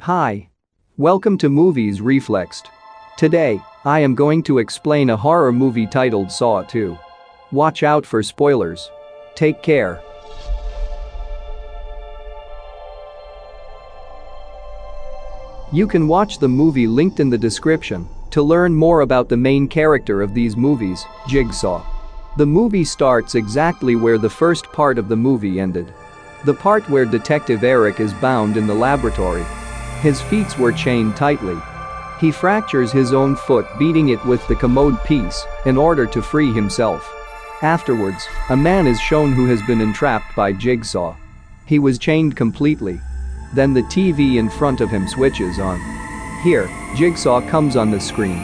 Hi. Welcome to Movies Reflexed. Today, I am going to explain a horror movie titled Saw 2. Watch out for spoilers. Take care. You can watch the movie linked in the description to learn more about the main character of these movies, Jigsaw. The movie starts exactly where the first part of the movie ended. The part where Detective Eric is bound in the laboratory. His feet were chained tightly. He fractures his own foot, beating it with the commode piece in order to free himself. Afterwards, a man is shown who has been entrapped by Jigsaw. He was chained completely. Then the TV in front of him switches on. Here, Jigsaw comes on the screen.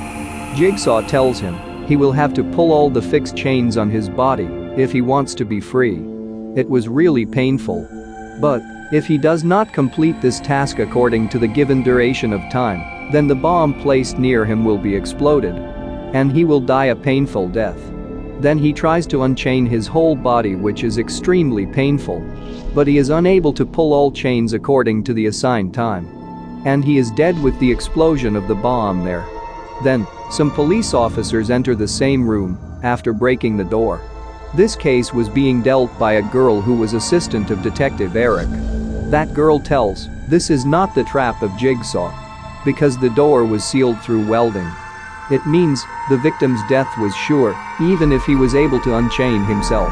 Jigsaw tells him he will have to pull all the fixed chains on his body if he wants to be free. It was really painful. But if he does not complete this task according to the given duration of time, then the bomb placed near him will be exploded. And he will die a painful death. Then he tries to unchain his whole body, which is extremely painful. But he is unable to pull all chains according to the assigned time. And he is dead with the explosion of the bomb there. Then, some police officers enter the same room after breaking the door. This case was being dealt by a girl who was assistant of Detective Eric. That girl tells, this is not the trap of Jigsaw. Because the door was sealed through welding. It means the victim's death was sure, even if he was able to unchain himself.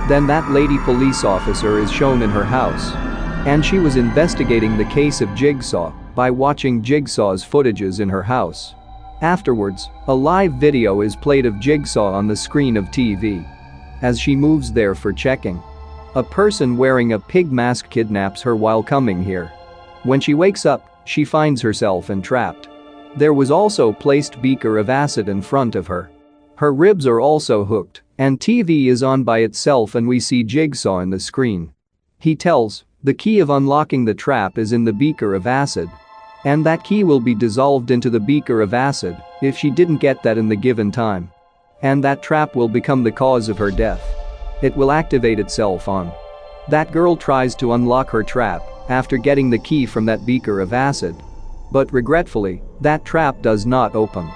Then that lady police officer is shown in her house. And she was investigating the case of Jigsaw by watching Jigsaw's footages in her house. Afterwards, a live video is played of Jigsaw on the screen of TV. As she moves there for checking, a person wearing a pig mask kidnaps her while coming here. When she wakes up, she finds herself entrapped. There was also placed beaker of acid in front of her. Her ribs are also hooked, and TV is on by itself, and we see Jigsaw in the screen. He tells, the key of unlocking the trap is in the beaker of acid. And that key will be dissolved into the beaker of acid if she didn't get that in the given time. And that trap will become the cause of her death. It will activate itself on. That girl tries to unlock her trap after getting the key from that beaker of acid. But regretfully, that trap does not open.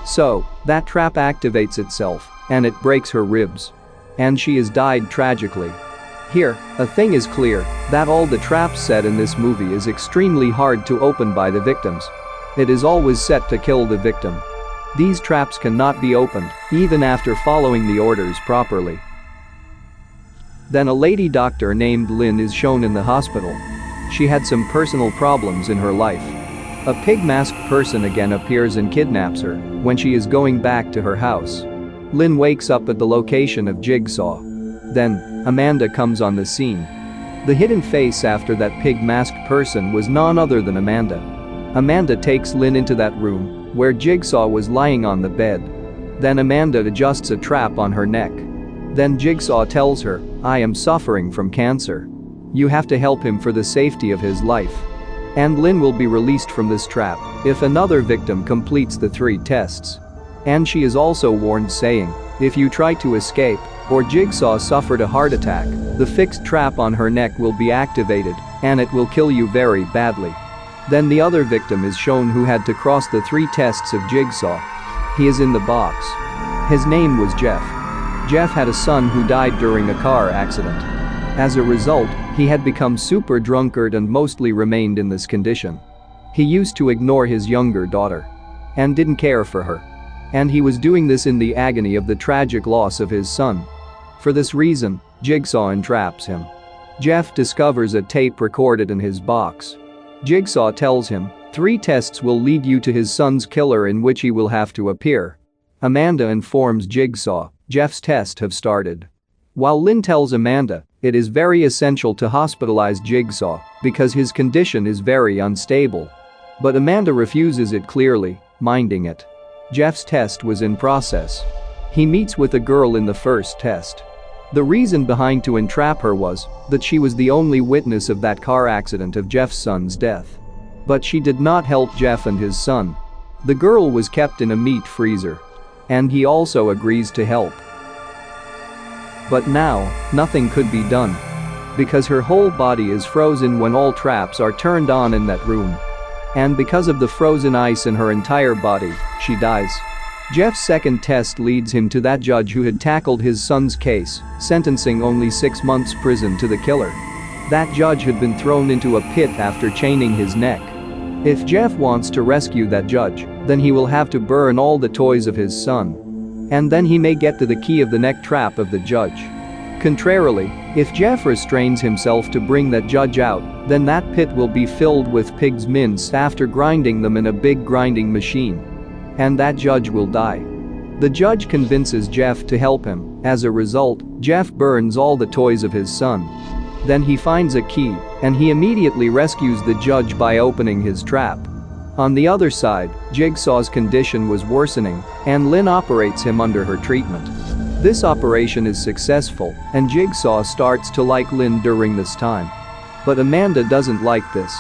So, that trap activates itself, and it breaks her ribs. And she has died tragically. Here, a thing is clear, that all the traps set in this movie is extremely hard to open by the victims. It is always set to kill the victim. These traps cannot be opened, even after following the orders properly. Then a lady doctor named Lynn is shown in the hospital. She had some personal problems in her life. A pig-masked person again appears and kidnaps her when she is going back to her house. Lynn wakes up at the location of Jigsaw. Then, Amanda comes on the scene. The hidden face after that pig-masked person was none other than Amanda. Amanda takes Lynn into that room where Jigsaw was lying on the bed. Then Amanda adjusts a trap on her neck. Then Jigsaw tells her, I am suffering from cancer. You have to help him for the safety of his life. And Lynn will be released from this trap if another victim completes the 3 tests. And she is also warned, saying, if you try to escape, or Jigsaw suffered a heart attack, the fixed trap on her neck will be activated, and it will kill you very badly. Then the other victim is shown who had to cross the 3 tests of Jigsaw. He is in the box. His name was Jeff. Jeff had a son who died during a car accident. As a result, he had become super drunkard and mostly remained in this condition. He used to ignore his younger daughter and didn't care for her. And he was doing this in the agony of the tragic loss of his son. For this reason, Jigsaw entraps him. Jeff discovers a tape recorded in his box. Jigsaw tells him 3 tests will lead you to his son's killer, in which he will have to appear. Amanda informs Jigsaw Jeff's tests have started. While Lynn tells Amanda it is very essential to hospitalize Jigsaw because his condition is very unstable. But Amanda refuses it, clearly minding it. Jeff's test was in process. He meets with a girl in the first test. The reason behind to entrap her was that she was the only witness of that car accident of Jeff's son's death. But she did not help Jeff and his son. The girl was kept in a meat freezer. And he also agrees to help. But now, nothing could be done. Because her whole body is frozen when all traps are turned on in that room. And because of the frozen ice in her entire body, she dies. Jeff's second test leads him to that judge who had tackled his son's case, sentencing only 6 months prison to the killer. That judge had been thrown into a pit after chaining his neck. If Jeff wants to rescue that judge, then he will have to burn all the toys of his son. And then he may get to the key of the neck trap of the judge. Contrarily, if Jeff restrains himself to bring that judge out, then that pit will be filled with pig's mince after grinding them in a big grinding machine. And that judge will die. The judge convinces Jeff to help him. As a result, Jeff burns all the toys of his son. Then he finds a key, and he immediately rescues the judge by opening his trap. On the other side, Jigsaw's condition was worsening, and Lynn operates him under her treatment. This operation is successful, and Jigsaw starts to like Lynn during this time. But Amanda doesn't like this.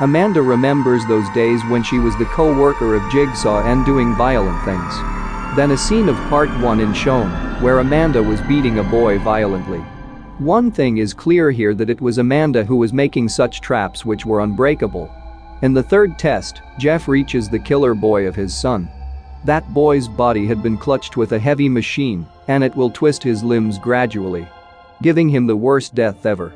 Amanda remembers those days when she was the co-worker of Jigsaw and doing violent things. Then a scene of part 1 is shown, where Amanda was beating a boy violently. One thing is clear here, that it was Amanda who was making such traps which were unbreakable. In the third test, Jeff reaches the killer boy of his son. That boy's body had been clutched with a heavy machine, and it will twist his limbs gradually, giving him the worst death ever.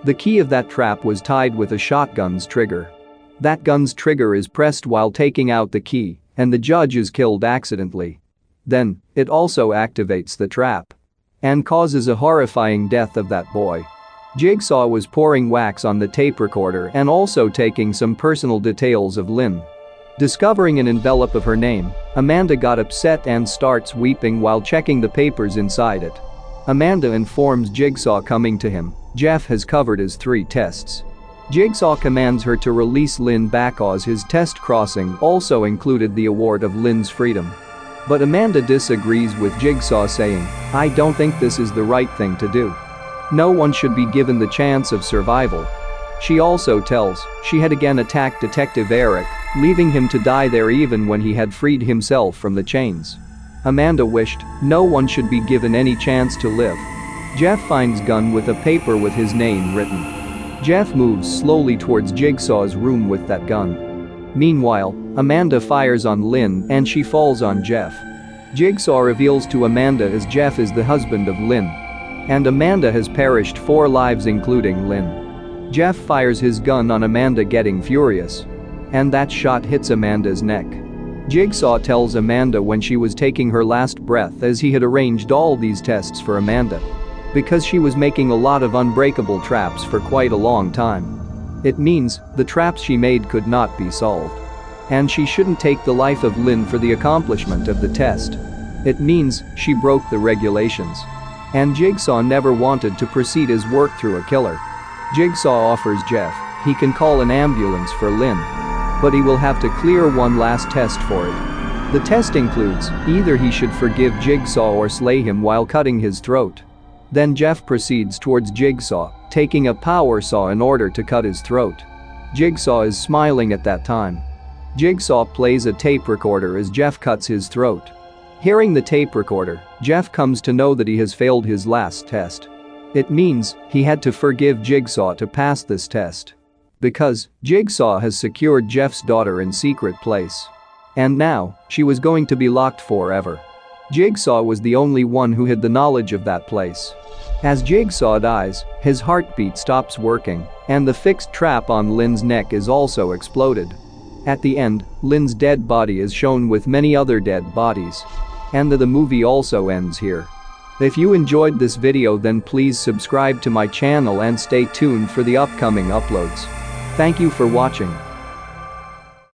The key of that trap was tied with a shotgun's trigger. That gun's trigger is pressed while taking out the key, and the judge is killed accidentally. Then, it also activates the trap and causes a horrifying death of that boy. Jigsaw was pouring wax on the tape recorder and also taking some personal details of Lynn. Discovering an envelope of her name, Amanda got upset and starts weeping while checking the papers inside it. Amanda informs Jigsaw coming to him. Jeff has covered his 3 tests. Jigsaw commands her to release Lynn because his test crossing also included the award of Lynn's freedom. But Amanda disagrees with Jigsaw, saying, "I don't think this is the right thing to do. No one should be given the chance of survival." She also tells she had again attacked Detective Eric, leaving him to die there even when he had freed himself from the chains. Amanda wished no one should be given any chance to live. Jeff finds gun with a paper with his name written. Jeff moves slowly towards Jigsaw's room with that gun. Meanwhile, Amanda fires on Lynn and she falls on Jeff. Jigsaw reveals to Amanda as Jeff is the husband of Lynn. And Amanda has perished 4 lives including Lynn. Jeff fires his gun on Amanda, getting furious. And that shot hits Amanda's neck. Jigsaw tells Amanda when she was taking her last breath, as he had arranged all these tests for Amanda. Because she was making a lot of unbreakable traps for quite a long time. It means the traps she made could not be solved. And she shouldn't take the life of Lynn for the accomplishment of the test. It means she broke the regulations. And Jigsaw never wanted to proceed his work through a killer. Jigsaw offers Jeff he can call an ambulance for Lynn. But he will have to clear one last test for it. The test includes either he should forgive Jigsaw or slay him while cutting his throat. Then Jeff proceeds towards Jigsaw, taking a power saw in order to cut his throat. Jigsaw is smiling at that time. Jigsaw plays a tape recorder as Jeff cuts his throat. Hearing the tape recorder, Jeff comes to know that he has failed his last test. It means he had to forgive Jigsaw to pass this test. Because Jigsaw has secured Jeff's daughter in secret place. And now, she was going to be locked forever. Jigsaw was the only one who had the knowledge of that place. As Jigsaw dies, his heartbeat stops working, and the fixed trap on Lynn's neck is also exploded. At the end, Lynn's dead body is shown with many other dead bodies. And the movie also ends here. If you enjoyed this video, then please subscribe to my channel and stay tuned for the upcoming uploads. Thank you for watching.